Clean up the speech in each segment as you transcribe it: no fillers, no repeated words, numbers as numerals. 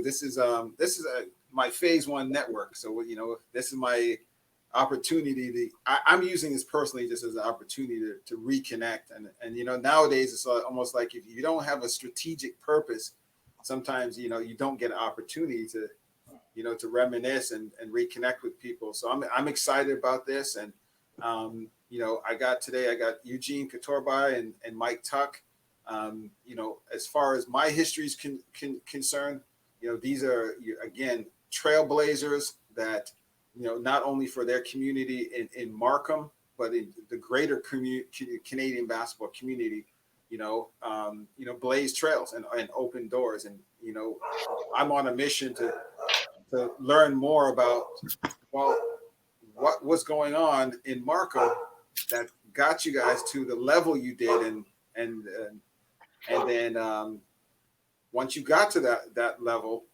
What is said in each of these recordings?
This is my phase one network. So this is my opportunity I'm using this personally just as an opportunity to reconnect. And nowadays it's almost like if you don't have a strategic purpose, sometimes you don't get an opportunity to reminisce and reconnect with people. So I'm excited about this. And I got Eugene Kotorbai and Mike Tuck. As far as my history is concerned, these are, again, trailblazers that, not only for their community in Markham, but in the greater Canadian basketball community, blaze trails and open doors. And, I'm on a mission to learn more about, what was going on in Markham that got you guys to the level you did. And then once you got to that level,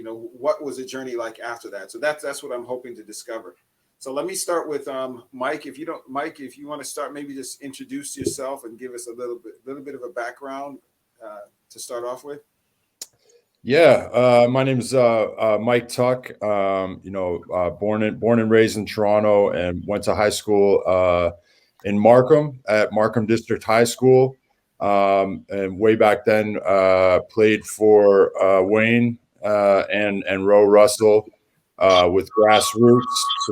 what was the journey like after that? So that's what I'm hoping to discover. So let me start with Mike. If you want to start, maybe just introduce yourself and give us a little bit of a background to start off with. Yeah, my name is Mike Tuck. Born and raised in Toronto, and went to high school in Markham at Markham District High School. And way back then, played for Wayne and Roe Russell with grassroots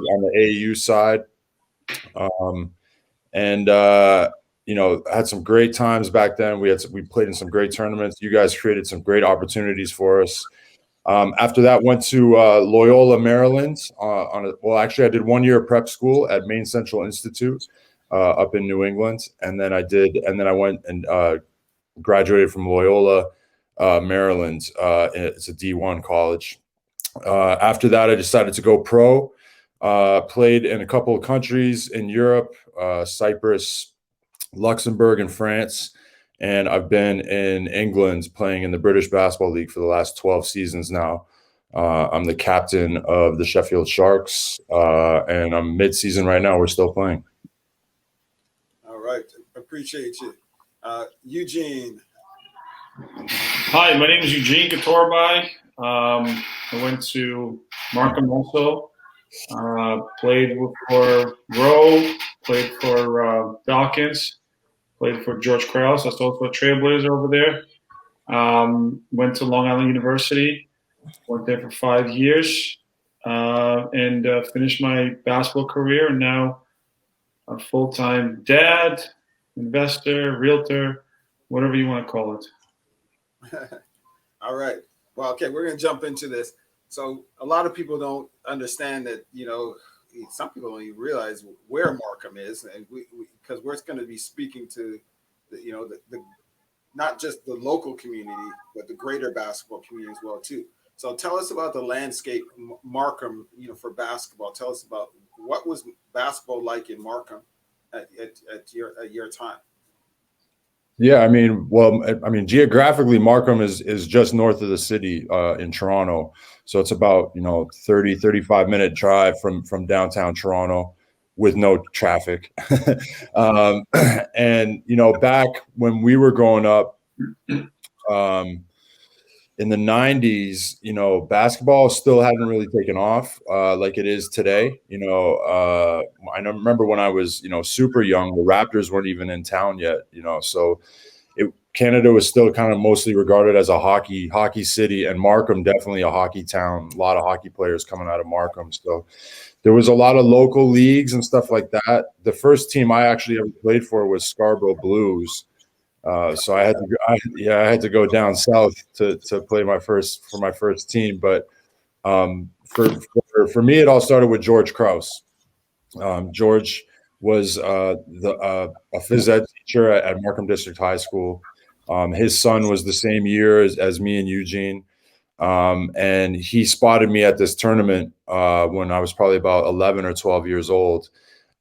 on the AAU side. Had some great times back then. We played in some great tournaments. You guys created some great opportunities for us. After that, went to Loyola, Maryland. Actually, I did 1 year of prep school at Maine Central Institute up in New England, and then I went and graduated from Loyola, Maryland. It's a D1 college. After that, I decided to go pro. Played in a couple of countries in Europe, Cyprus, Luxembourg, and France. And I've been in England playing in the British Basketball League for the last 12 seasons now. I'm the captain of the Sheffield Sharks, and I'm mid-season right now. We're still playing. All right. Appreciate you. Eugene. Hi, my name is Eugene Kotorbai. I went to Markham also. Played for Rowe, played for Dawkins, played for George Krause. That's also a trailblazer over there. Went to Long Island University, went there for 5 years, and finished my basketball career. And now a full-time dad, investor, realtor, whatever you want to call it. All right. Well, okay, we're going to jump into this. So a lot of people don't understand that, some people don't even realize where Markham is, and because we're going to be speaking to the not just the local community, but the greater basketball community as well too. So tell us about the landscape, Markham, for basketball. Tell us about what was basketball like in Markham at your time. Yeah, geographically, Markham is just north of the city in Toronto. So it's about, 30, 35-minute drive from downtown Toronto with no traffic. And, back when we were growing up in the 90s, basketball still hadn't really taken off like it is today. I remember when I was, super young, the Raptors weren't even in town yet, so Canada was still kind of mostly regarded as a hockey city, and Markham definitely a hockey town. A lot of hockey players coming out of Markham. So there was a lot of local leagues and stuff like that. The first team I actually ever played for was Scarborough Blues. So I had to go down south to play for my first team. But for me, it all started with George Krause. George was a phys ed teacher at Markham District High School. His son was the same year as me and Eugene. And he spotted me at this tournament when I was probably about 11 or 12 years old.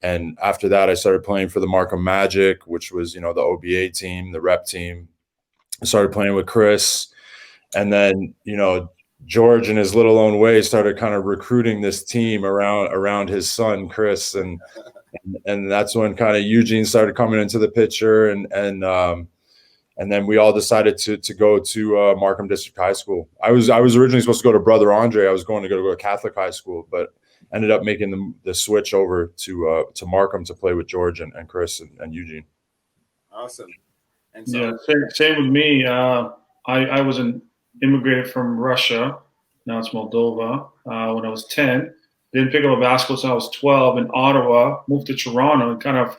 And after that, I started playing for the Markham Magic, which was, the OBA team, the rep team. I started playing with Chris. And then, George, in his little own way, started kind of recruiting this team around his son, Chris. And that's when kind of Eugene started coming into the picture. And And then we all decided to go to Markham District High School. I was originally supposed to go to Brother Andre. I was going to go to a Catholic high school, but ended up making the switch over to Markham to play with George and Chris and Eugene. Awesome. And so, Yeah, same with me. I was immigrated from Russia. Now it's Moldova. When I was 10, didn't pick up a basketball until I was 12 in Ottawa. Moved to Toronto and kind of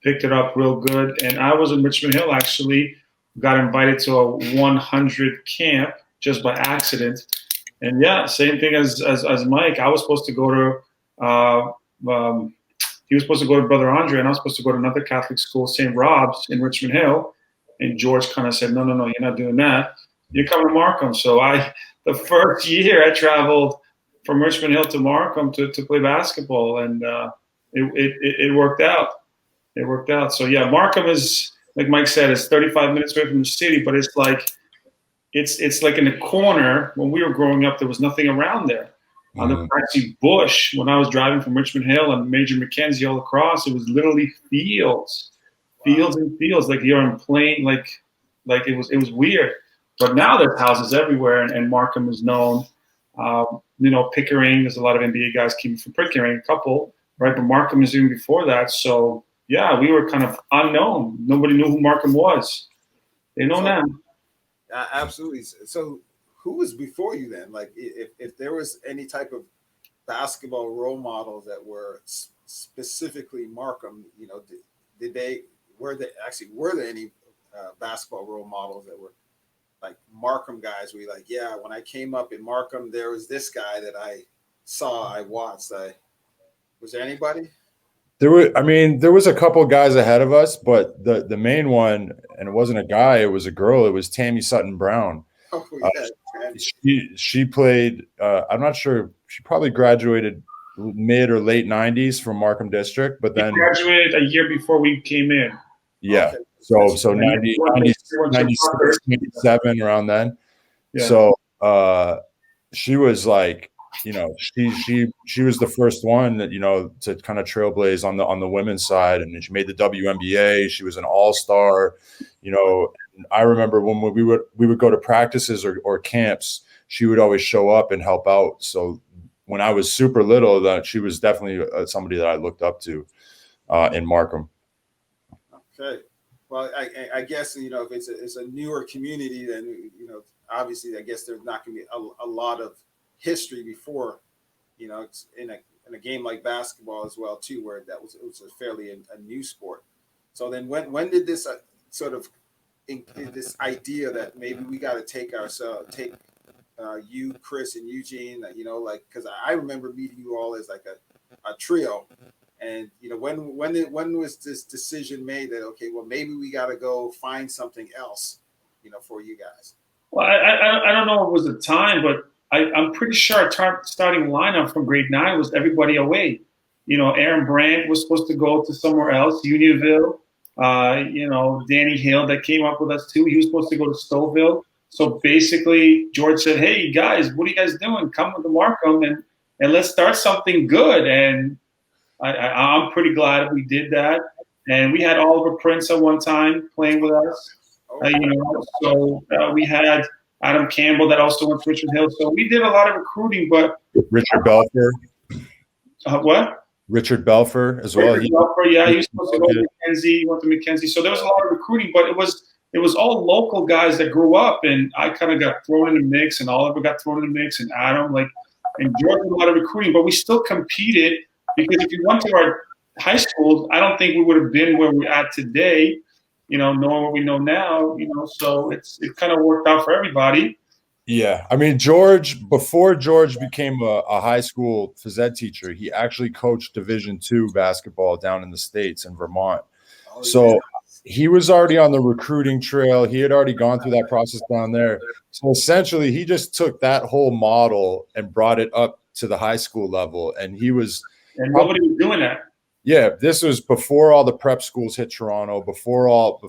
picked it up real good. And I was in Richmond Hill actually. Got invited to a 100 camp just by accident. And yeah, same thing as Mike. I was supposed to go to he was supposed to go to Brother Andre, and I was supposed to go to another Catholic school, St. Rob's in Richmond Hill. And George kind of said, no, you're not doing that. You're coming to Markham. So the first year I traveled from Richmond Hill to Markham to play basketball, and it worked out. It worked out. So yeah, Markham is, like Mike said, it's 35 minutes away from the city, but it's like in the corner. When we were growing up, there was nothing around there. There was actually bush. When I was driving from Richmond Hill and Major Mackenzie all across, it was literally fields and fields. Like you're in plain, like it was weird. But now there's houses everywhere, and Markham is known. Pickering, there's a lot of NBA guys came from Pickering, a couple, right? But Markham is even before that. So yeah, we were kind of unknown. Nobody knew who Markham was. They know now. Absolutely. So who was before you then? Like if there was any type of basketball role models that were specifically Markham, were there any basketball role models that were like Markham guys where you're like, yeah, when I came up in Markham, there was this guy that I saw, I watched. Was there anybody? There was a couple of guys ahead of us, but the main one, and it wasn't a guy, it was a girl. It was Tammy Sutton-Brown. Oh, yeah. She played. I'm not sure. She probably graduated mid or late '90s from Markham District, but then graduated a year before we came in. Yeah. Okay. So 96, 97 around then. Yeah. So she was like, she was the first one that, to kind of trailblaze on the women's side, and she made the WNBA. She was an all-star, and I remember when we would go to practices or camps, she would always show up and help out. So when I was super little, that she was definitely somebody that I looked up to in Markham. Okay. Well, I guess, if it's a newer community, then, obviously, I guess there's not going to be a lot of history before, it's in a game like basketball as well, too, where it was a fairly a new sport. So then when did this sort of this idea that maybe we got to take you, Chris, and Eugene, because I remember meeting you all as like a trio. And when was this decision made that, okay, well, maybe we got to go find something else, for you guys? Well, I don't know if it was the time, but I'm pretty sure our starting lineup from grade 9 was everybody away. Aaron Brandt was supposed to go to somewhere else, Unionville. Danny Hill that came up with us too. He was supposed to go to Stouffville. So basically, George said, "Hey guys, what are you guys doing? Come to Markham and let's start something good." And I'm pretty glad we did that. And we had Oliver Prince at one time playing with us. So we had Adam Campbell that also went to Richmond Hill. So we did a lot of recruiting, but Richard Belfer. What? Richard Belfer as well. He was supposed to go to Mackenzie. He went to Mackenzie. So there was a lot of recruiting, but it was all local guys that grew up, and I kind of got thrown in the mix, and Oliver got thrown in the mix, and Adam, and George did a lot of recruiting, but we still competed because if you went to our high schools, I don't think we would have been where we're at today, knowing what we know now, so it kind of worked out for everybody. Yeah. I mean, before George became a high school phys ed teacher, he actually coached Division II basketball down in the States in Vermont. So he was already on the recruiting trail. He had already gone through that process down there. So essentially, he just took that whole model and brought it up to the high school level. And nobody was doing that. Yeah, this was before all the prep schools hit Toronto, before all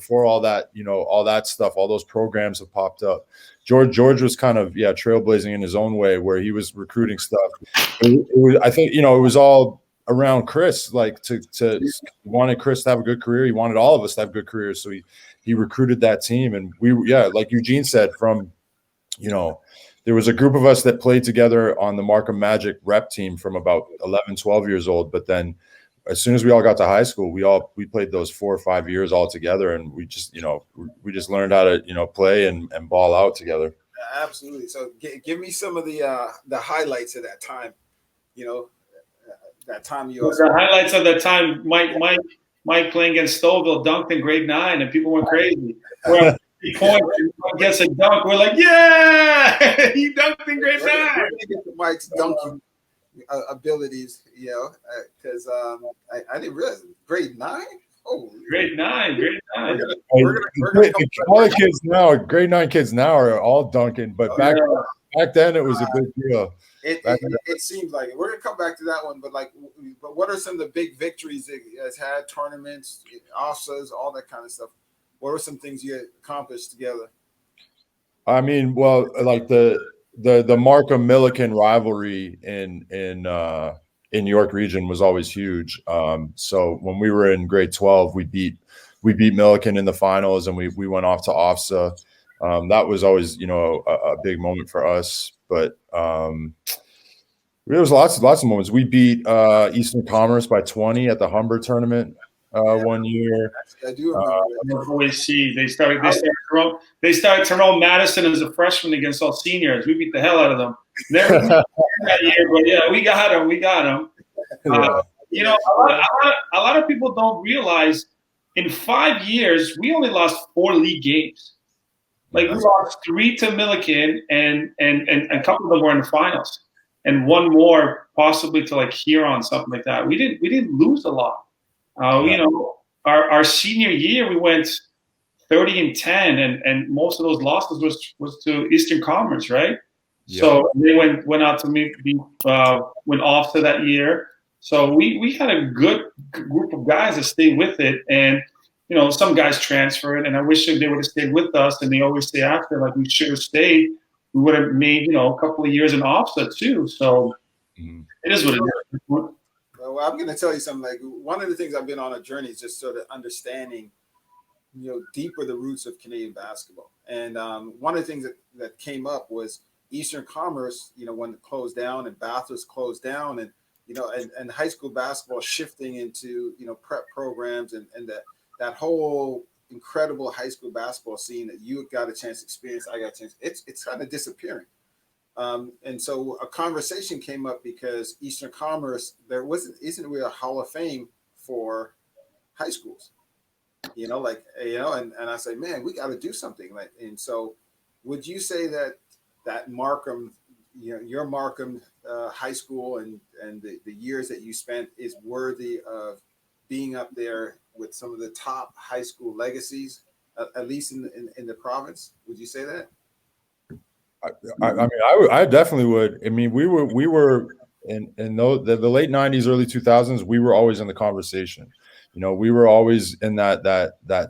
that, all that stuff, all those programs have popped up. George was kind of, trailblazing in his own way where he was recruiting stuff. I think, it was all around Chris, like to he wanted Chris to have a good career. He wanted all of us to have good careers. So he recruited that team. And like Eugene said, from, there was a group of us that played together on the Markham Magic rep team from about 11, 12 years old. But then as soon as we all got to high school, we played those 4 or 5 years all together. And we just, we just learned how to, play and ball out together. Absolutely. So give me some of the highlights of that time, that time the highlights of that time, Mike playing against Stouffville dunked in grade 9 and people went crazy. We're at 3 points and gets a dunk. We're like, yeah, he dunked in grade 9. We're going to get to Mike's dunking abilities, because I didn't realize grade 9. Oh, grade 9. All the kids now, grade 9 kids now are all dunking, but back then it was a big deal. It seems like it. We're gonna come back to that one, but what are some of the big victories that you guys had? Tournaments, OFSAs, all that kind of stuff. What were some things you accomplished together? I mean, well, like the Markham Milliken rivalry in York region was always huge. So when we were in grade 12, we beat Milliken in the finals, and we went off to OFSA. That was always, a big moment for us. But there was lots of moments. We beat Eastern Commerce by 20 at the Humber tournament one year. I do remember. They started Tyrone Madison as a freshman against all seniors. We beat the hell out of them. Never that year, but yeah, we got them. A lot of people don't realize in 5 years we only lost 4 league games. Like we lost 3 to Milliken, and a couple of them were in the finals, and one more possibly to like Huron, something like that. We didn't lose a lot. Our senior year we went 30-10, and most of those losses was to Eastern Commerce, right? Yeah. So they went out to went off to that year. So we had a good group of guys that stayed with it, and some guys transferred, and I wish they would have stayed with us. And they always say after, like, we should have stayed. We would have made, a couple of years in offset too. So it is what it is. Well, I'm going to tell you something. Like, one of the things I've been on a journey is just sort of understanding, deeper the roots of Canadian basketball. And one of the things that came up was Eastern Commerce, when it closed down and Bathurst closed down, and and high school basketball shifting into prep programs and that whole incredible high school basketball scene that you got a chance to experience, I got a chance. It's kind of disappearing. And so a conversation came up because Eastern Commerce, isn't really a Hall of Fame for high schools, and I say, man, we got to do something. And so would you say that Markham, your Markham high school and the years that you spent is worthy of being up there with some of the top high school legacies, at least in the province? Would you say that? I mean, I definitely would. I mean, we were in the late 90s, early 2000s. We were always in the conversation. We were always in that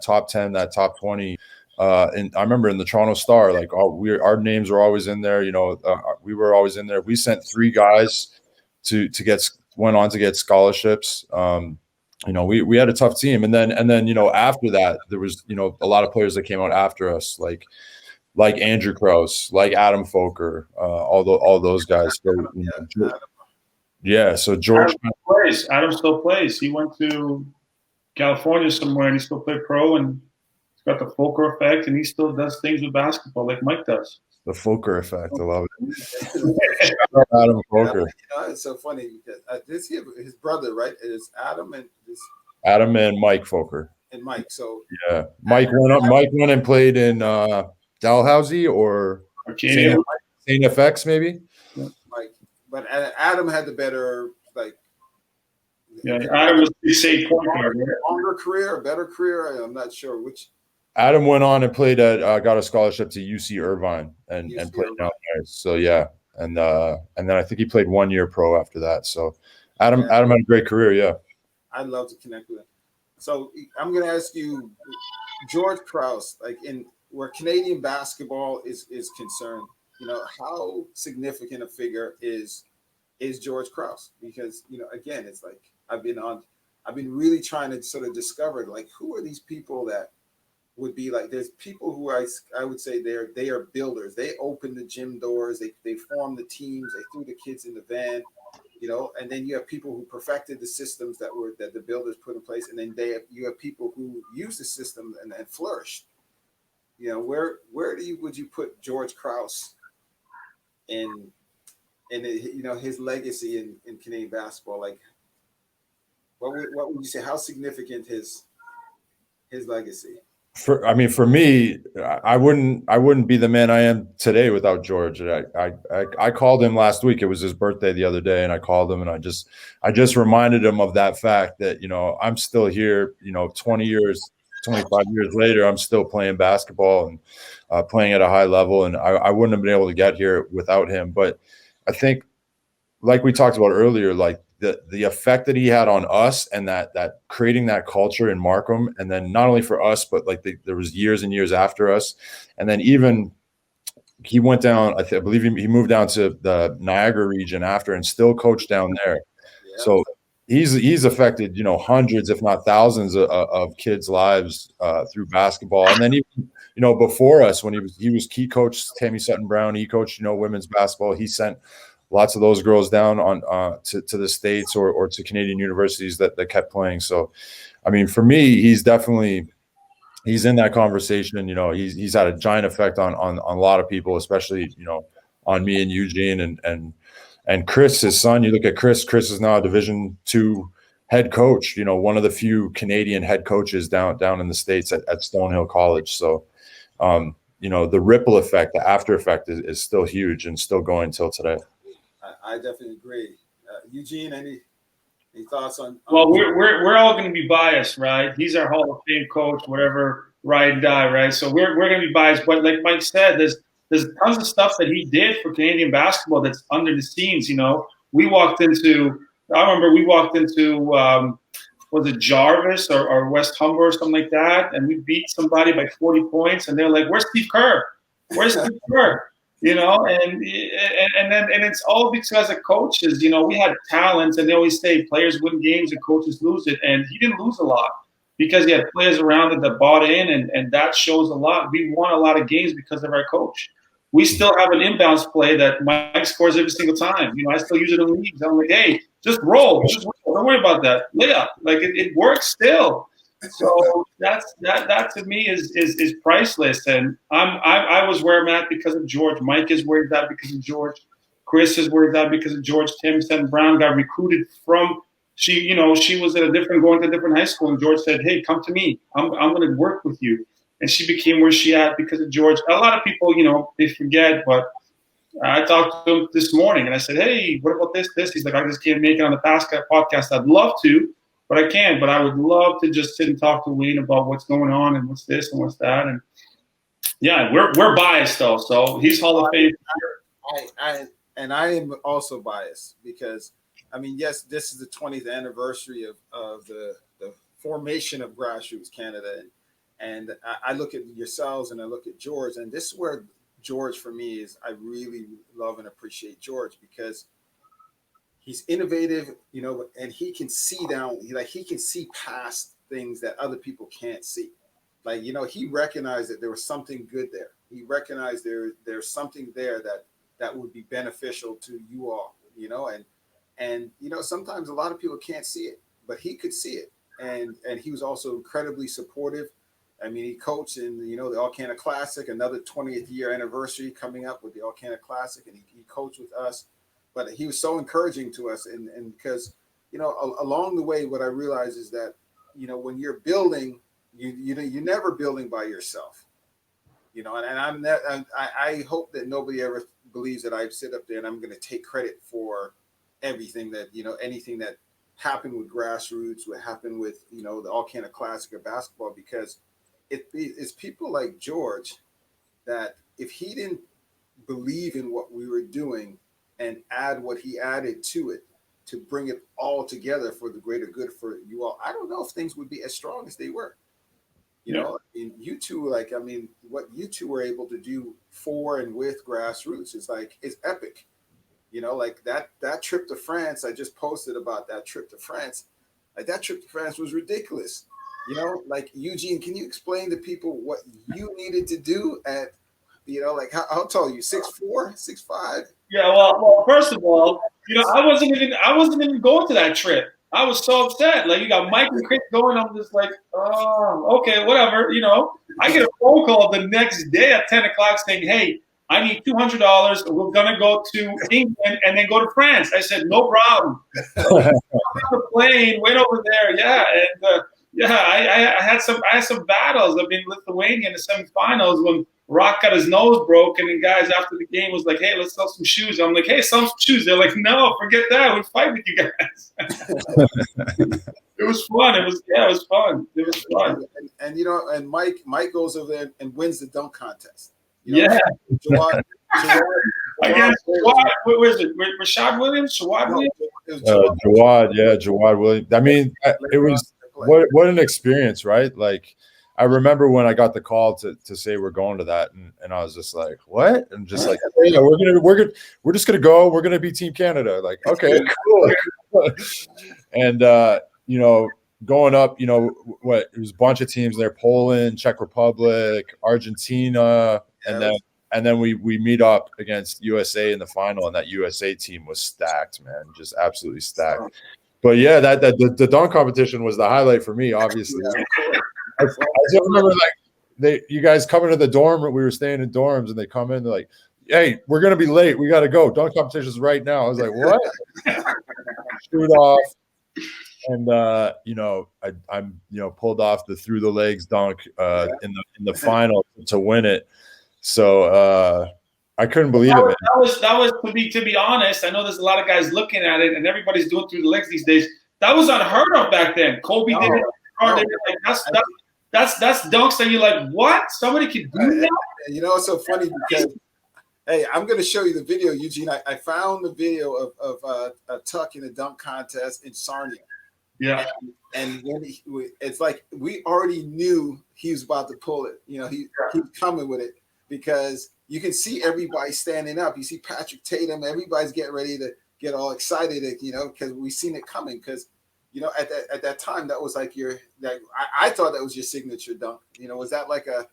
top 10, that top 20. And I remember in the Toronto Star, like our names were always in there. We were always in there. We sent 3 guys went on to get scholarships. We had a tough team, and then after that, there was a lot of players that came out after us, like Andrew Krause, like Adam Foker, all those guys. So, so George Adam still plays. He went to California somewhere, and he still played pro, and he's got the Foker effect, and he still does things with basketball like Mike does. The Foker effect, I love it. Adam Foker. It's so funny because his brother, right? Is Adam and Mike Foker. And Mike. So yeah, Mike went and played in Dalhousie or St. FX maybe. Yeah. Mike, but Adam had the better Adam was the same point guard. Longer career, a better career. I'm not sure which. Adam went on and played got a scholarship to UC Irvine and played down there. So yeah, and then I think he played 1 year pro after that. So Adam had a great career. Yeah, I'd love to connect with him. So I'm going to ask you, George Krause, where Canadian basketball is concerned, how significant a figure is is George Krause, because, you know, again, it's like I've been really trying to sort of discover, like, who are these people that would be like, there's people who I would say they are builders. They open the gym doors, they form the teams, they threw the kids in the van, you know, and then you have people who perfected the systems that the builders put in place, and then you have people who use the system and flourished. You know, where would you put George Krause in you know, his legacy in Canadian basketball? Like, what would you say? How significant his legacy? For me, I wouldn't be the man I am today without George. I called him last week. It was his birthday the other day, and I called him and I just reminded him of that fact that, you know, I'm still here, you know, 25 years later, I'm still playing basketball and playing at a high level, and I wouldn't have been able to get here without him. But I think, like we talked about earlier, like the effect that he had on us, and that creating that culture in Markham, and then not only for us, but like there was years and years after us, and then even he went down. I believe he moved down to the Niagara region after, and still coached down there. Yeah. So he's affected, you know, hundreds, if not thousands, of kids' lives through basketball. And then even, you know, before us, when he coached Tammy Sutton-Brown, he coached, you know, women's basketball. He sent lots of those girls down on to the States or to Canadian universities that kept playing. So, I mean, for me, he's in that conversation. You know, he's had a giant effect on a lot of people, especially, you know, on me and Eugene and Chris, his son. You look at Chris is now a Division II head coach, you know, one of the few Canadian head coaches down in the States at Stonehill College. So, you know, the ripple effect, the after effect is still huge and still going till today. I definitely agree. Eugene, any thoughts on? Well, we're all going to be biased, right? He's our Hall of Fame coach, whatever, ride and die, right? So we're going to be biased. But like Mike said, there's tons of stuff that he did for Canadian basketball that's under the scenes. You know, I remember we walked into was it Jarvis or West Humber or something like that, and we beat somebody by 40 points, and they're like, "Where's Steve Kerr? Where's Steve Kerr?" You know, and it's all because of coaches. You know, we had talent, and they always say players win games and coaches lose it, and he didn't lose a lot because he had players around it that bought in, and that shows a lot. We won a lot of games because of our coach. We still have an inbounds play that Mike scores every single time. You know, I still use it in the leagues. I'm like, hey, just roll. Don't worry about that. Layup. Like it works still. So that to me is priceless. And I was where I'm at because of George. Mike is where he's at because of George. Chris is where he's at because of George. Tammy Sutton-Brown got recruited from she was going to a different high school, and George said, hey, come to me. I'm going to work with you. And she became where she at because of George. A lot of people, you know, they forget, but I talked to him this morning and I said, hey, what about this? He's like, I just can't make it on the podcast. I'd love to, but I can't. But I would love to just sit and talk to Wayne about what's going on and what's this and what's that. And yeah, we're biased though. So he's Hall of Fame. I am also biased because, I mean, yes, this is the 20th anniversary of the formation of Grassroots Canada. And I look at yourselves and I look at George, and this is where George for me is, I really love and appreciate George because he's innovative, you know, and he can see he can see past things that other people can't see. Like, you know, he recognized that there was something good there. He recognized there's something there that would be beneficial to you all, you know, and you know, sometimes a lot of people can't see it, but he could see it. And he was also incredibly supportive. I mean, he coached in, you know, the All Canada Classic, another 20th year anniversary coming up with the All Canada Classic, and he coached with us. But he was so encouraging to us, and because, you know, along the way, what I realized is that, you know, when you're building, you're never building by yourself, you know. And I hope that nobody ever believes that I sit up there and I'm going to take credit for everything that, you know, anything that happened with Grassroots, what happened with, you know, the All Canada Classic of basketball, because it's people like George that if he didn't believe in what we were doing and add what he added to it to bring it all together for the greater good for you all, I don't know if things would be as strong as they were. You know, I mean, you two, like, I mean, what you two were able to do for and with Grassroots is epic. You know, like that trip to France, I just posted about that trip to France. Like that trip to France was ridiculous. You know, like Eugene, can you explain to people what you needed to do at, you know, like how tall are you? 6'4", 6'5"? Yeah, well, first of all, I wasn't even going to that trip. I was so upset. Like, you got Mike and Chris going. I'm just like, oh, okay, whatever. I get a phone call the next day at 10 o'clock saying, hey, I need $200. We're gonna go to England and then go to France. I said, no problem. So we got on the plane, went over there. Yeah, and I had some battles. I've been in Lithuania in the semifinals when Rock got his nose broken, and guys after the game was like, hey, let's sell some shoes. I'm like, hey, sell some shoes. They're like, no, forget that. We'll fight with you guys. It was fun. It was fun. It was fun. And Mike goes over there and wins the dunk contest. Yeah. Jawad, against Jawad, what was it? Rashad Williams? Jawad Williams? Jawad Williams. I mean, it was what an experience, right? Like, I remember when I got the call to say we're going to that, and I was just like, what? And just like, yeah, we're just gonna go. We're gonna be Team Canada. Like, okay, cool. And going up, it was a bunch of teams there: Poland, Czech Republic, Argentina, and then we meet up against USA in the final, and that USA team was stacked, man, just absolutely stacked. But yeah, the dunk competition was the highlight for me, obviously. I still remember, like, you guys coming to the dorm. We were staying in dorms, and they come in. They're like, "Hey, we're gonna be late. We got to go. Dunk competition's right now." I was like, "What?" Shoot off, and I'm pulled off the through the legs dunk in the final to win it. So I couldn't believe it. Man. That was to be honest. I know there's a lot of guys looking at it, and everybody's doing through the legs these days. That was unheard of back then. Kobe did it. That's dunks that you're like, what? Somebody can do that? It's so funny because, hey, I'm going to show you the video, Eugene. I found the video of a tuck in a dunk contest in Sarnia. Yeah. And when it's like we already knew he was about to pull it. He's coming with it because you can see everybody standing up. You see Patrick Tatum. Everybody's getting ready to get all excited, because we've seen it coming because, at that time, that was like I thought that was your signature dunk. Was that like a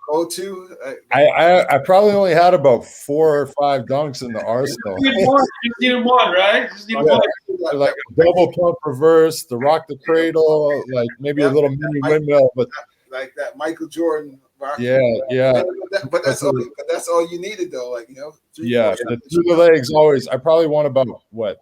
go-to? I probably only had about 4 or 5 dunks in the arsenal. You needed one, right? One. Like a double pump reverse, the rock the cradle, like maybe a little mini windmill, but like that Michael Jordan. Yeah. But that's all you needed, though. Like, through the legs always. I probably won about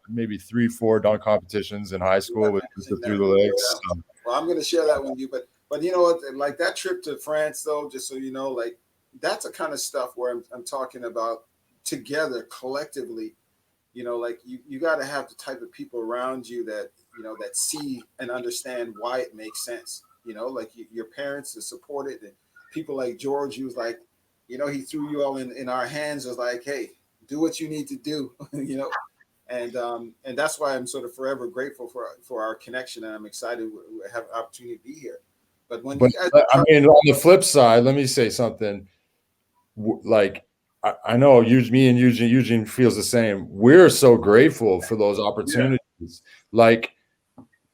maybe 3-4 dunk competitions in high school with the through the legs. So. Well, I'm going to share that with you, but you know what? Like that trip to France, though, just so you know, like that's the kind of stuff where I'm talking about together collectively. Like you got to have the type of people around you that that see and understand why it makes sense. Like your parents to support it. And people like George, he was like, he threw you all in our hands. Was like, hey, do what you need to do, and that's why I'm sort of forever grateful for our connection, and I'm excited we have an opportunity to be here. But you guys, on the flip side, let me say something. Like I know me and Eugene feels the same. We're so grateful for those opportunities. Yeah. Like.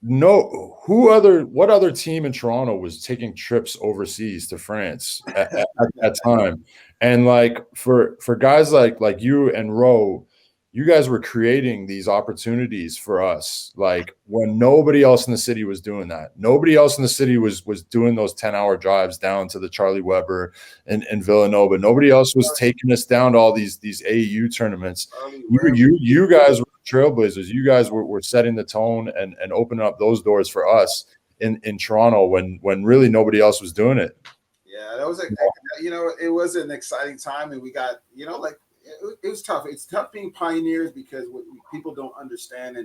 What other team in Toronto was taking trips overseas to France at that time? And like for guys like you and Ro, you guys were creating these opportunities for us, like when nobody else in the city was doing that. Nobody else in the city was doing those 10-hour drives down to the Charlie Weber and Villanova. Nobody else was taking us down to all these AAU tournaments. You guys were trailblazers. You guys were setting the tone and opening up those doors for us in Toronto when really nobody else was doing it. Yeah, that was it was an exciting time, and we got like. It was tough. It's tough being pioneers because what people don't understand.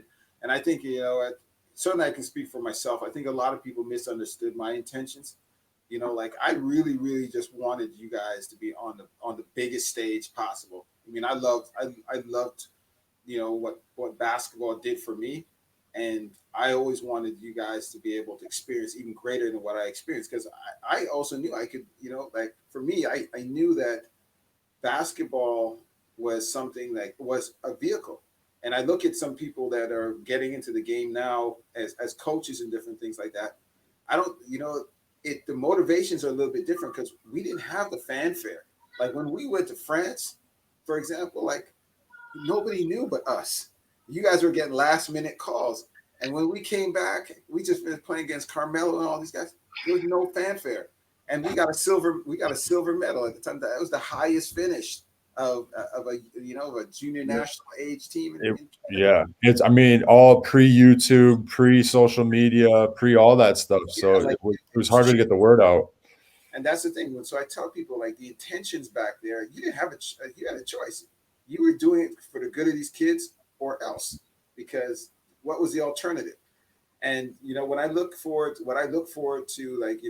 And I think, certainly I can speak for myself. I think a lot of people misunderstood my intentions. Like I really, really just wanted you guys to be on the biggest stage possible. I mean, I loved, what basketball did for me. And I always wanted you guys to be able to experience even greater than what I experienced. Because I also knew I could, like for me, I knew that basketball was something that was a vehicle. And I look at some people that are getting into the game now as coaches and different things like that. I don't, the motivations are a little bit different because we didn't have the fanfare. Like when we went to France, for example, like nobody knew but us. You guys were getting last minute calls. And when we came back, we just finished playing against Carmelo and all these guys. There was no fanfare. And we got a silver medal at the time. That was the highest finish of a junior national age team. It's all pre-YouTube, pre-social media, pre all that stuff. So it was harder to get the word out. And that's the thing. So I tell people, like, the intentions back there, you didn't have you had a choice. You were doing it for the good of these kids or else, because what was the alternative? And when I look forward, what I look forward to, like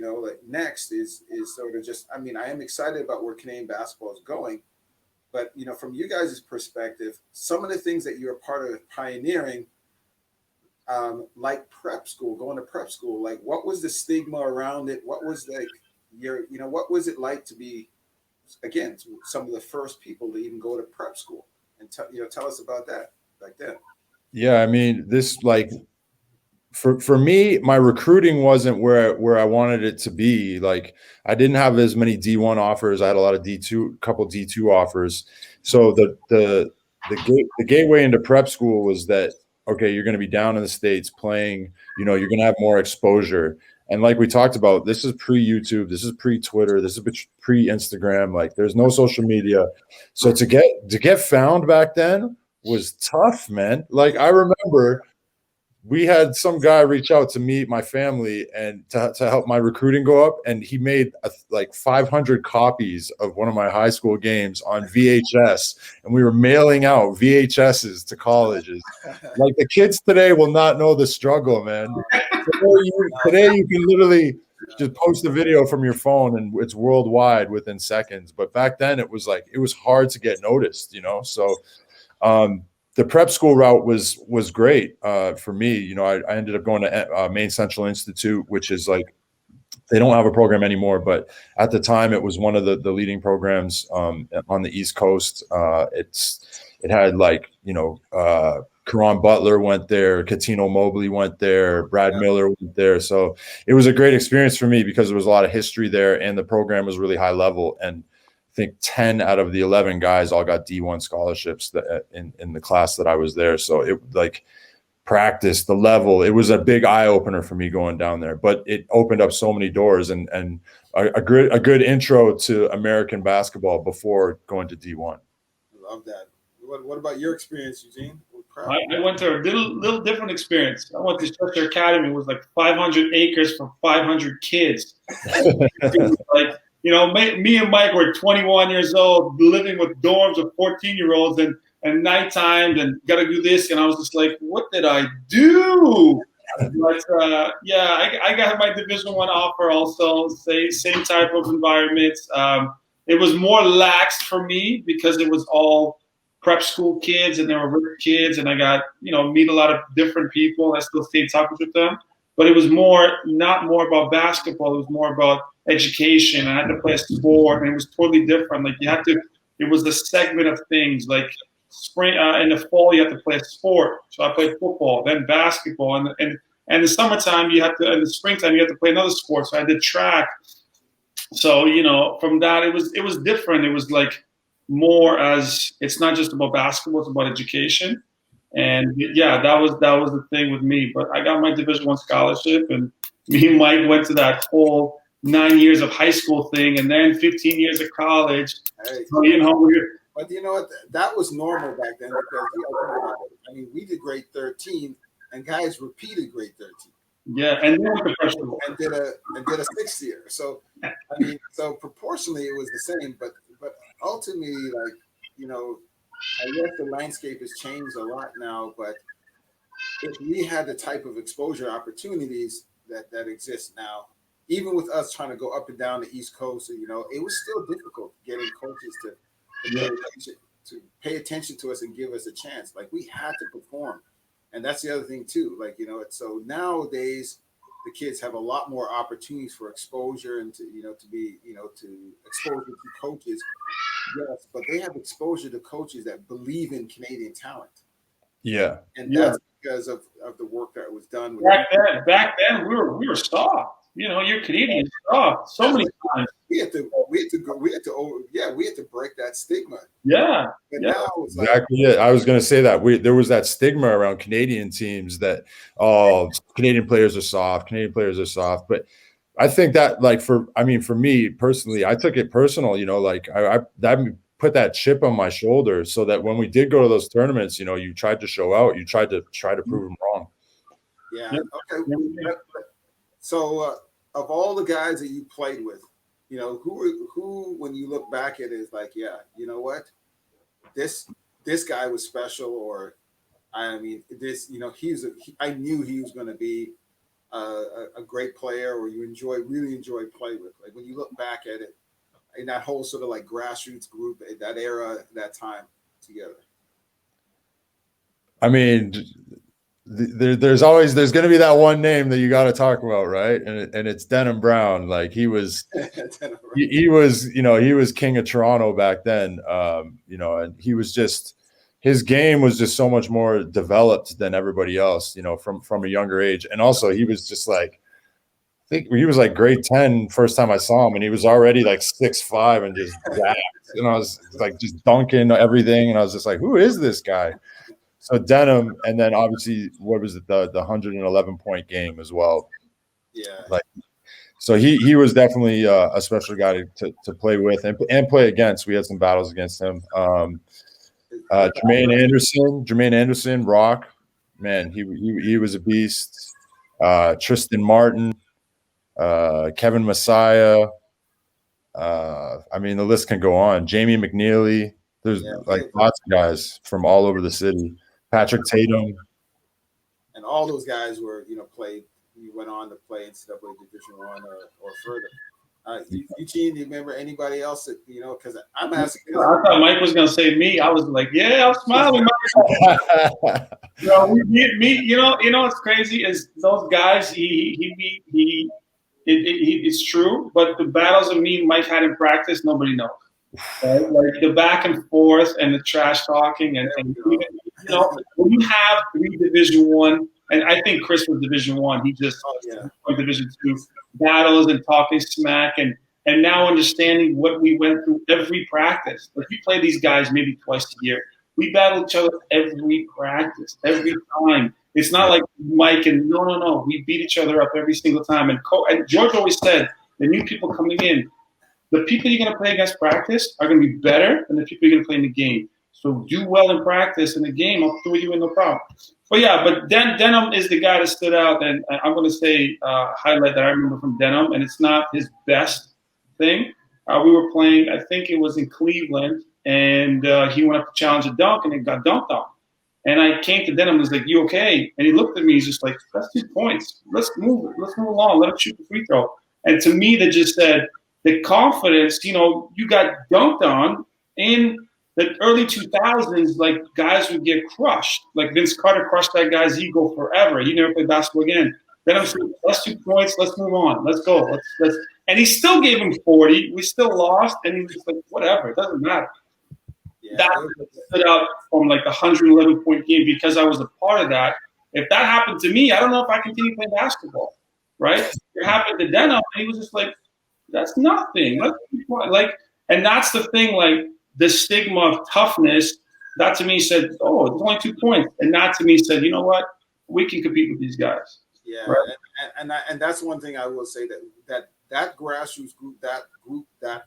next is sort of just, I am excited about where Canadian basketball is going, but from you guys' perspective, some of the things that you're part of pioneering, like prep school, going to prep school, like what was the stigma around it? What was like what was it like to be, again, some of the first people to even go to prep school? And tell us about that back then. Yeah, this, like, for me, my recruiting wasn't where I wanted it to be. Like, I didn't have as many D1 offers. I had a lot of couple D2 offers. So the gateway into prep school was that, okay, you're going to be down in the States playing, you're going to have more exposure. And like we talked about, this is pre-YouTube, this is pre-Twitter, this is pre-Instagram. Like, there's no social media. So to get found back then was tough, man. Like, I remember we had some guy reach out to me, my family, and to help my recruiting go up. And he made like 500 copies of one of my high school games on VHS. And we were mailing out VHSs to colleges. Like, the kids today will not know the struggle, man. Today you can literally just post a video from your phone and it's worldwide within seconds. But back then it was hard to get noticed, So, the prep school route was great for me. I ended up going to Maine Central Institute, which is like, they don't have a program anymore, but at the time it was one of the leading programs on the East Coast. It had Karan Butler went there, Katino Mobley went there, Brad Miller went there. So it was a great experience for me because there was a lot of history there, and the program was really high level. And I think 10 out of the 11 guys all got D1 scholarships in the class that I was there. So it, like, practice, the level, it was a big eye opener for me going down there, but it opened up so many doors and a good intro to American basketball before going to D1. I love that. What about your experience, Eugene? I went to a little different experience. I went to Chester Academy. It was like 500 acres for 500 kids. Like, me and Mike were 21 years old, living with dorms of 14-year-olds and nighttime, and got to do this. And I was just like, what did I do? But I got my Division I offer also, same type of environment. It was more lax for me because it was all prep school kids and they were rich kids, and I got, meet a lot of different people. I still stay in touch with them. But it was not more about basketball. It was more about education. I had to play a sport, and it was totally different. Like, it was the segment of things. Like, spring in the fall, you have to play a sport. So I played football, then basketball, and the summertime in the springtime you have to play another sport. So I did track. So from that it was different. It was like more as it's not just about basketball; it's about education. And that was the thing with me. But I got my Division I scholarship, and me and Mike went to that whole 9 years of high school thing, and then 15 years of college. Hey, So, but you know what? That was normal back then because we did grade 13, and guys repeated grade 13. Yeah, and then and did a 6th year. So so proportionally it was the same, but ultimately, like, I guess the landscape has changed a lot now, but if we had the type of exposure opportunities that exist now, even with us trying to go up and down the East Coast, it was still difficult getting coaches to pay attention to us and give us a chance. Like, we had to perform. And that's the other thing too. Like, so nowadays the kids have a lot more opportunities for exposure and to be to exposure to coaches. Yes, but they have exposure to coaches that believe in Canadian talent. Yeah. And that's because of the work that was done with back then we were soft. You're Canadian soft so many times. We had to break that stigma. Yeah. But now it's exactly it. I was going to say that there was that stigma around Canadian teams that Canadian players are soft. But I think that for me personally, I took it personal. I put that chip on my shoulder so that when we did go to those tournaments, you tried to show out. You tried to prove them wrong. Yeah. Okay. So of all the guys that you played with, who when you look back at it is like, yeah, you know what, this guy was special, or I knew he was going to be a great player, or you really enjoy playing with. Like when you look back at it, in that whole sort of like grassroots group, that era, that time together. I mean, there's going to be that one name that you got to talk about, right? And it's Denim Brown. Like he was, he was king of Toronto back then. And he was just, his game was just so much more developed than everybody else, from a younger age. And also he was just like, I think he was like grade 10 first time I saw him, and he was already like 6'5" and just zapped. And I was like just dunking everything. And I was just like, who is this guy? So Denim, and then obviously, what was it, the 111-point game as well? Yeah. So he was definitely a special guy to play with and play against. We had some battles against him. Jermaine Anderson, Rock, man, he was a beast. Tristan Martin, Kevin Messiah. The list can go on. Jamie McNeely. There's lots of guys from all over the city. Patrick Tatum, and all those guys were played. You went on to play NCAA Division I or further. Eugene, do you remember anybody else that Because I'm asking. I thought Mike was going to say me. I was like, yeah, I'm smiling. Me. What's crazy is those guys. It's true, but the battles of me and Mike had in practice, nobody knows. Right? Like the back and forth and the trash talking, and when you have 3 Division I, and I think Chris was Division I, he just Division II battles and talking smack, and now understanding what we went through every practice. Like we play these guys maybe twice a year. We battle each other every practice, every time. It's not like Mike and no. We beat each other up every single time. And George always said, the new people coming in, the people you're going to play against practice are going to be better than the people you're going to play in the game. So do well in practice. In the game, I'll throw you in, no problem. But Denim is the guy that stood out. And I'm going to say highlight that I remember from Denim, and it's not his best thing. We were playing, I think it was in Cleveland, and he went up to challenge a dunk, and it got dunked on. And I came to Denim and was like, you okay? And he looked at me, he's just like, that's 2 points. Let's move along. Let him shoot the free throw. And to me, that just said, the confidence, you got dunked on in the early 2000s, like guys would get crushed. Like Vince Carter crushed that guy's ego forever. He never played basketball again. Then I'm saying, that's 2 points. Let's move on. Let's go. Let's. And he still gave him 40. We still lost. And he was just like, whatever. It doesn't matter. Yeah. That stood out from like the 111-point game because I was a part of that. If that happened to me, I don't know if I continue playing basketball, right? It happened to Denim, and he was just like, that's nothing. And that's the thing, like the stigma of toughness, that to me said, oh, it's only 2 points. And that to me said, you know what? We can compete with these guys. Yeah. Right? And that's one thing I will say that grassroots group, that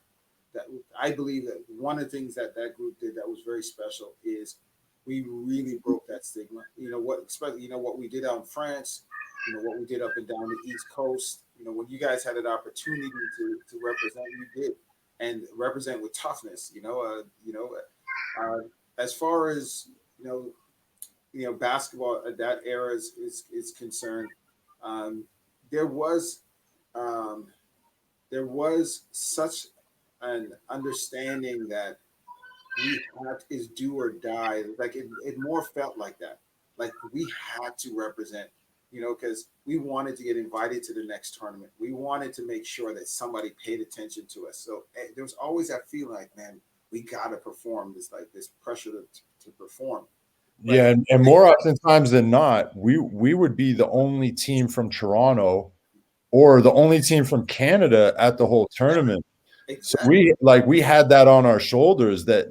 I believe that one of the things that group did that was very special is we really broke that stigma. Especially what we did out in France, what we did up and down the East Coast. When you guys had an opportunity to represent, you did, and represent with toughness. As far as basketball at that era is concerned, there was such an understanding that is do or die. Like it more felt like that. Like we had to represent because we wanted to get invited to the next tournament. We wanted to make sure that somebody paid attention to us. So there was always that feeling like, man, we got to perform. This pressure to perform. But yeah, and more oftentimes than not, we would be the only team from Toronto or the only team from Canada at the whole tournament. Exactly. So we had that on our shoulders, that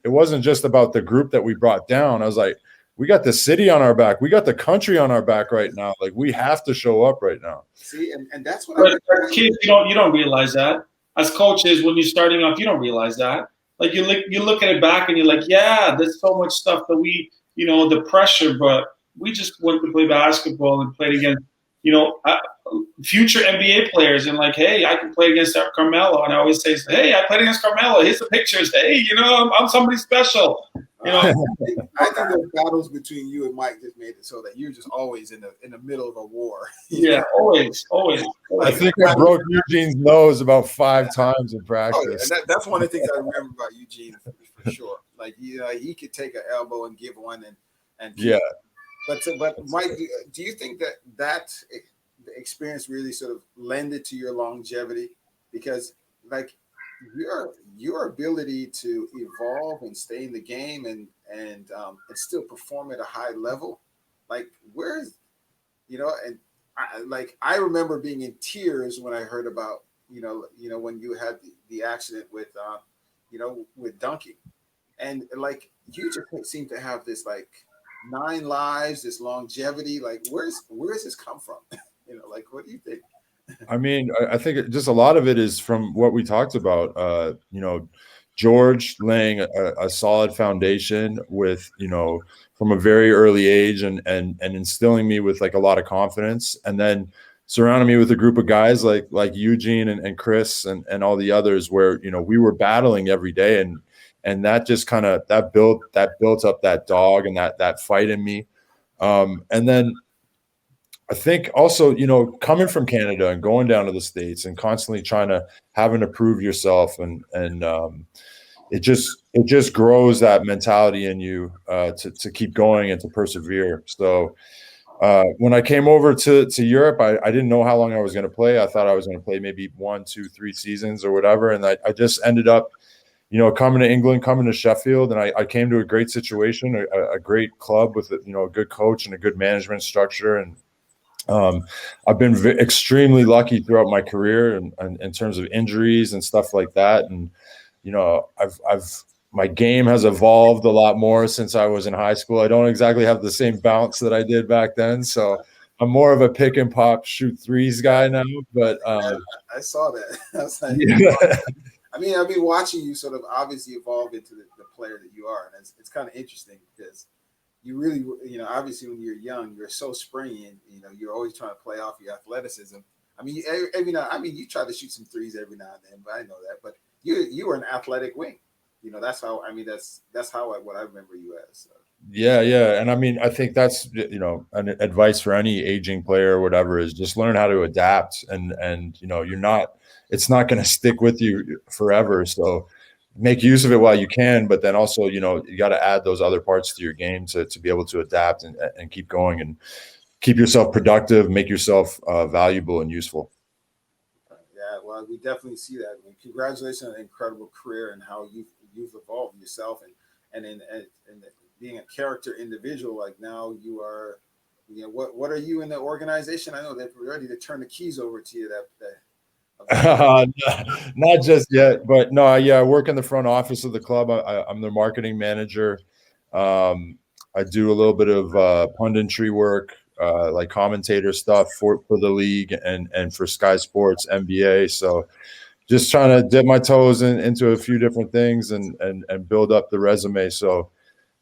it wasn't just about the group that we brought down. I was like, we got the city on our back, we got the country on our back right now. Like, we have to show up right now. See, and that's what But kids, you don't realize that. As coaches, when you're starting off, you don't realize that. Like, you look at it back and you're like, yeah, there's so much stuff that we, the pressure, but we just went to play basketball and played against, future NBA players, and like, hey, I can play against Carmelo, and I always say, hey, I played against Carmelo. Here's the pictures. Hey, I'm somebody special. I think the battles between you and Mike just made it so that you're just always in the middle of a war. Yeah, always. I think I broke Eugene's nose about 5 times in practice. Oh, yeah. That's one of the things I remember about Eugene for sure. Like, he could take an elbow and give one, and yeah. But Mike, do you think that experience really sort of lended to your longevity? Because like your ability to evolve and stay in the game and still perform at a high level, like, where's and I remember being in tears when I heard about when you had the accident with with dunking, and like, you just seem to have this like 9 lives, this longevity. Like, where's this come from? Like, what do you think? I mean, I think just a lot of it is from what we talked about. George laying a solid foundation with, from a very early age, and instilling me with like a lot of confidence, and then surrounding me with a group of guys like Eugene and Chris and all the others, where we were battling every day, and that just kind of built up that dog and that fight in me, and then I think also, coming from Canada and going down to the States and constantly having to prove yourself, and it just grows that mentality in you to keep going and to persevere. So when I came over to Europe, I didn't know how long I was going to play. I thought I was going to play maybe 1, 2, 3 seasons or whatever. And I just ended up, coming to England, coming to Sheffield, and I came to a great situation, a great club with a good coach and a good management structure. And I've been extremely lucky throughout my career, and in terms of injuries and stuff like that. And my game has evolved a lot more since I was in high school. I don't exactly have the same bounce that I did back then, so I'm more of a pick and pop, shoot threes guy now. But I saw that. I was like, yeah. I mean, I've been watching you sort of obviously evolve into the player that you are, and it's kind of interesting because you really, obviously when you're young, you're so springy, and you're always trying to play off your athleticism. I mean, every now, you try to shoot some threes every now and then, but I know that. But you were an athletic wing. That's how. I mean, that's how what I remember you as. So. Yeah, and I mean, I think that's an advice for any aging player or whatever is just learn how to adapt, and it's not going to stick with you forever. So make use of it while you can, but then also, you got to add those other parts to your game to be able to adapt and keep going and keep yourself productive, make yourself valuable and useful. Yeah, well, we definitely see that. I mean, congratulations on an incredible career and how you've evolved yourself, and in being a character individual. Like, now you are, what are you in the organization? I know they're ready to turn the keys over to you. Not just yet, but no, yeah, I work in the front office of the club. I'm the marketing manager. I do a little bit of punditry work, like commentator stuff for the league and for Sky Sports NBA. So just trying to dip my toes into a few different things and build up the resume. So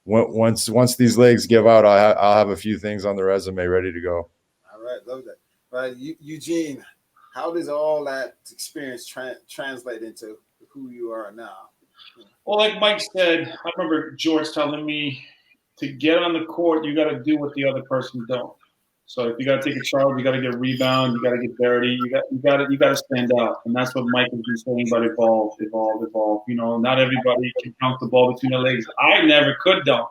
once these legs give out, I'll have a few things on the resume ready to go. All right, love that. But Eugene, how does all that experience translate into who you are now? Well, like Mike said, I remember George telling me to get on the court, you got to do what the other person don't. So if you got to take a charge, you got to get a rebound, you got to get dirty, you got to stand out, and that's what Mike has been saying about evolve. Not everybody can dunk the ball between the legs. I never could dunk.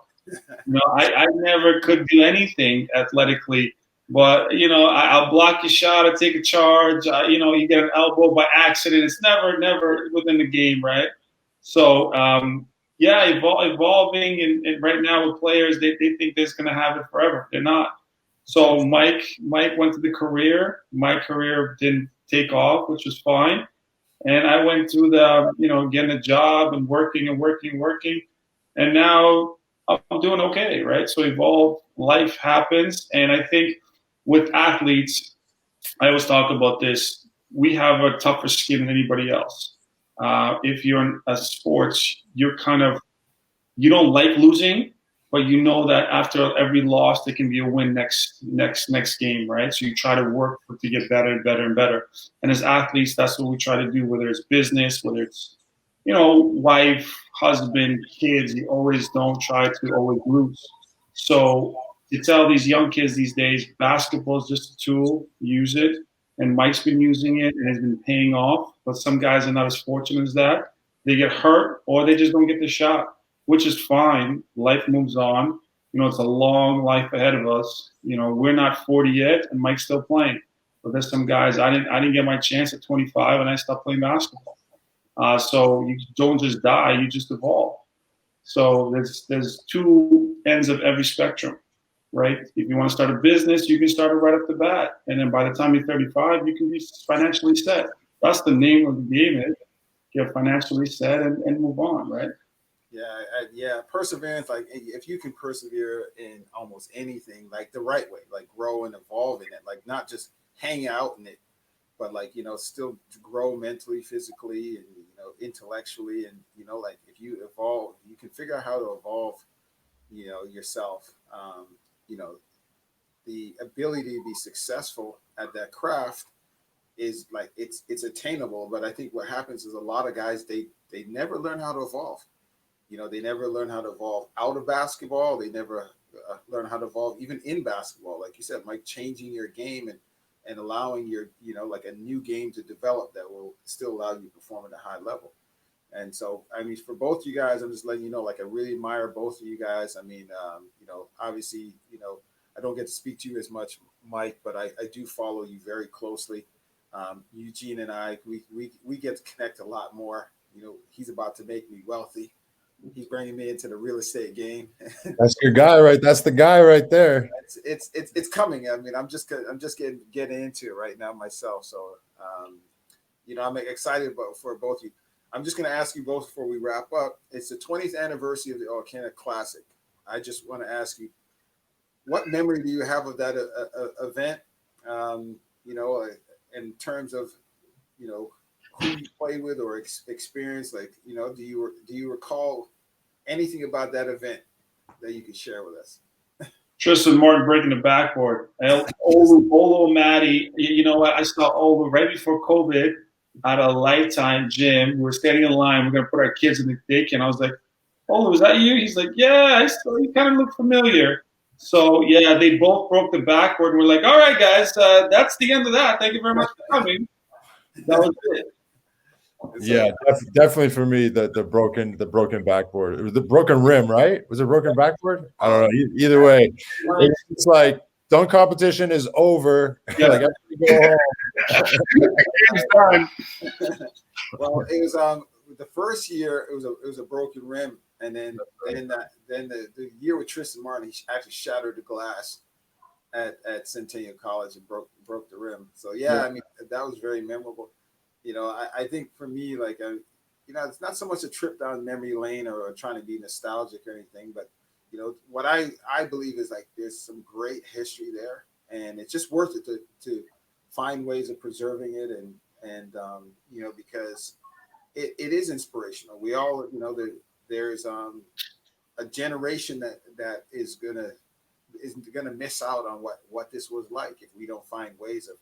I never could do anything athletically But I'll block your shot. I take a charge. You get an elbow by accident. It's never within the game, right? So yeah, evolving, and right now with players, they think they're going to have it forever. They're not. So Mike went to the career. My career didn't take off, which was fine. And I went through the, getting a job and working, and now I'm doing okay, right? So evolve, life happens, and I think with athletes, I always talk about this. We have a tougher skin than anybody else. If you're in a sports, you don't like losing, but you know that after every loss, there can be a win next game, right? So you try to work to get better and better and better. And as athletes, that's what we try to do, whether it's business, whether it's, wife, husband, kids, you always don't try to always lose. So to tell these young kids these days, basketball is just a tool, use it. And Mike's been using it and has been paying off. But some guys are not as fortunate as that. They get hurt or they just don't get the shot, which is fine. Life moves on. It's a long life ahead of us. We're not 40 yet, and Mike's still playing. But there's some guys, I didn't get my chance at 25, and I stopped playing basketball. So you don't just die, you just evolve. So there's two ends of every spectrum, right? If you want to start a business, you can start it right off the bat. And then by the time you're 35, you can be financially set. That's the name of the game, is get financially set and move on, right? Yeah, perseverance. Like if you can persevere in almost anything, like the right way, like grow and evolve in it, like not just hang out in it, but like still grow mentally, physically, and intellectually, and like if you evolve, you can figure out how to evolve, yourself. The ability to be successful at that craft is like it's attainable, but I think what happens is a lot of guys they never learn how to evolve. They never learn how to evolve out of basketball. They never learn how to evolve even in basketball. Like you said, Mike, changing your game and allowing your, like a new game to develop that will still allow you to perform at a high level. And so, I mean, for both you guys, I'm just letting you know, like I really admire both of you guys. I mean, obviously, I don't get to speak to you as much, Mike, but I do follow you very closely. Eugene and I, we get to connect a lot more. He's about to make me wealthy. He's bringing me into the real estate game. That's your guy, right? That's the guy right there. It's coming. I mean, I'm just getting into it right now myself. So, I'm excited for both of you. I'm just going to ask you both before we wrap up. It's the 20th anniversary of the Alcanna Classic. I just want to ask you, what memory do you have of that event? In terms of, who you played with or experienced, like, do you recall anything about that event that you could share with us? Tristan Martin breaking the backboard. Olo Matty, you know what? I saw Olo right before COVID at a Lifetime gym. We were standing in line. We're going to put our kids in the daycare. And I was like, Olo, was that you? He's like, yeah, you kind of look familiar. So, yeah, they both broke the backboard. And we're like, all right, guys, that's the end of that. Thank you very much for coming. That was it. Yeah, definitely for me, the broken backboard. It was the broken rim, right? Was it broken backboard? I don't know. Either way, it's like dunk competition is over. Yeah. Like, go home. Well, it was the first year it was a broken rim, and then the year with Tristan Martin, he actually shattered the glass at Centennial College and broke the rim. So I mean that was very memorable. I think for me, like, it's not so much a trip down memory lane or trying to be nostalgic or anything, but, what I believe is like there's some great history there, and it's just worth it to find ways of preserving it and because it is inspirational. We all, there's a generation that is gonna miss out on what this was like if we don't find ways of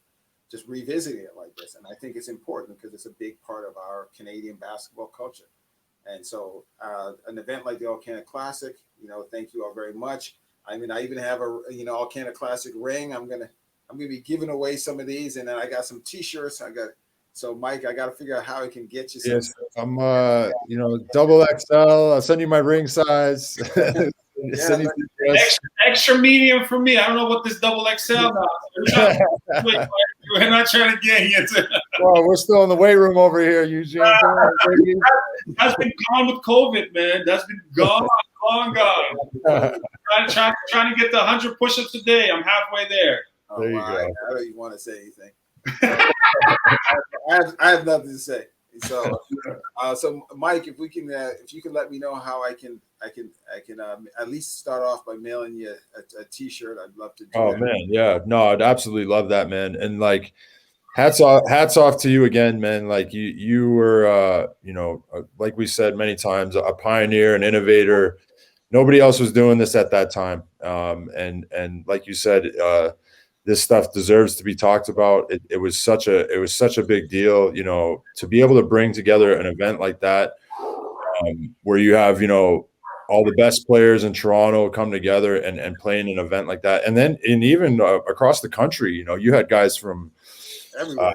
just revisiting it like this. And I think it's important because it's a big part of our Canadian basketball culture. And so an event like the Alcanna Classic, thank you all very much. I mean, I even have a, Alcanna Classic ring. I'm gonna be giving away some of these, and then I got some t-shirts. So Mike, I got to figure out how I can get you some. Yes, I'm double XL. I'll send you my ring size. Send it to us. Extra medium for me. I don't know what this double XL now. We're not trying to get you to. Well, we're still in the weight room over here, Eugene. Come on, baby. That's been gone with COVID, man. That's been gone, long gone. Trying to get the 100 push-ups a day. I'm halfway there. Oh, There you wow. go. I don't even want to say anything. I have nothing to say. So, so Mike, if you can let me know how I can at least start off by mailing you a T-shirt, I'd love to do Oh that. man, yeah, no, I'd absolutely love that, man. And like, hats off to you again, man. Like you were, like we said many times, a pioneer, an innovator. Nobody else was doing this at that time. And like you said, this stuff deserves to be talked about. It was such a big deal, to be able to bring together an event like that, where you have, all the best players in Toronto come together and play in an event like that. And then even across the country, you had guys from Everywhere.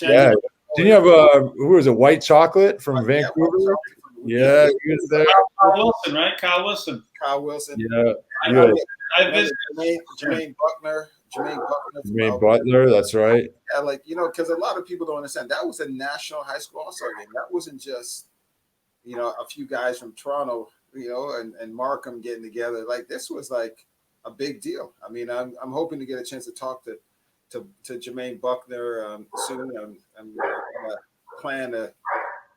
yeah. Didn't you have who was it? White Chocolate from Vancouver? Yeah, he was there. Kyle Wilson, right? Kyle Wilson. Kyle Wilson. Yeah. I visited Jermaine Buckner. Jermaine Butler, that's right. Yeah, because a lot of people don't understand that was a national high school all-star game. That wasn't just, a few guys from Toronto, and Markham getting together. Like, this was like a big deal. I mean, I'm hoping to get a chance to talk to Jermaine Buckner soon. I'm gonna plan to,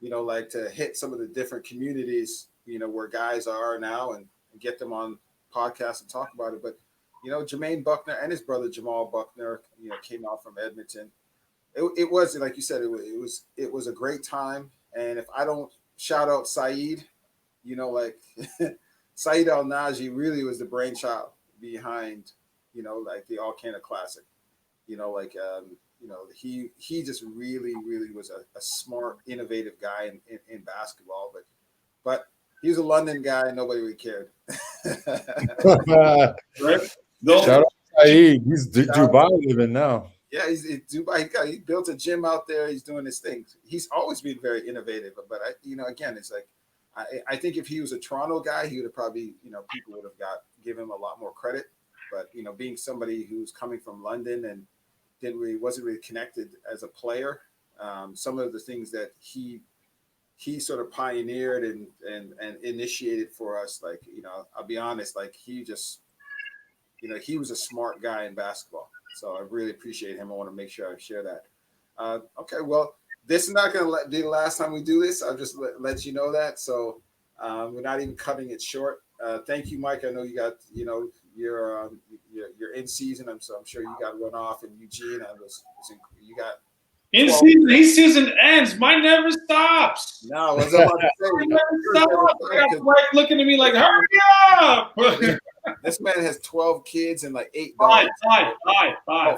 to hit some of the different communities, where guys are now and get them on podcasts and talk about it. But Jermaine Buckner and his brother Jamal Buckner, came out from Edmonton. It was, like you said, it was a great time. And if I don't shout out Saeed, Saeed Al Naji really was the brainchild behind, like the All Canada Classic. He just really, really was a smart, innovative guy in basketball. But he was a London guy and nobody really cared. right? Shout out to Saeed. He's Dubai living now. Yeah, he's Dubai. He built a gym out there. He's doing his thing. He's always been very innovative. But again, it's like I think if he was a Toronto guy, he would have probably, people would have given him a lot more credit. But being somebody who's coming from London and wasn't really connected as a player, some of the things that he sort of pioneered and initiated for us, like I'll be honest, like he just. He was a smart guy in basketball. So I really appreciate him. I want to make sure I share that. Okay, well, this is not going to be the last time we do this. I'll just let you know that. So we're not even cutting it short. Thank you, Mike. I know you got, you're in season. So I'm sure you got to run off. And Eugene, you got. In season, his season ends. Mine never stops. No, what's up? Mine never stops. I got Mike looking at me like, hurry up. This man has 12 kids and like 8 Five. dogs. Five.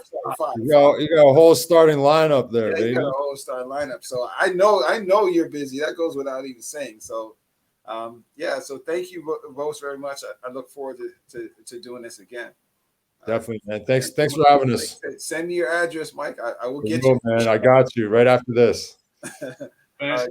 You got a whole starting lineup there, baby. You got a whole starting lineup. So I know you're busy. That goes without even saying. So so thank you both very much. I look forward to doing this again. Definitely, man. Thanks for having us. Send me your address, Mike. I will get you. Man, I got you right after this. Thanks.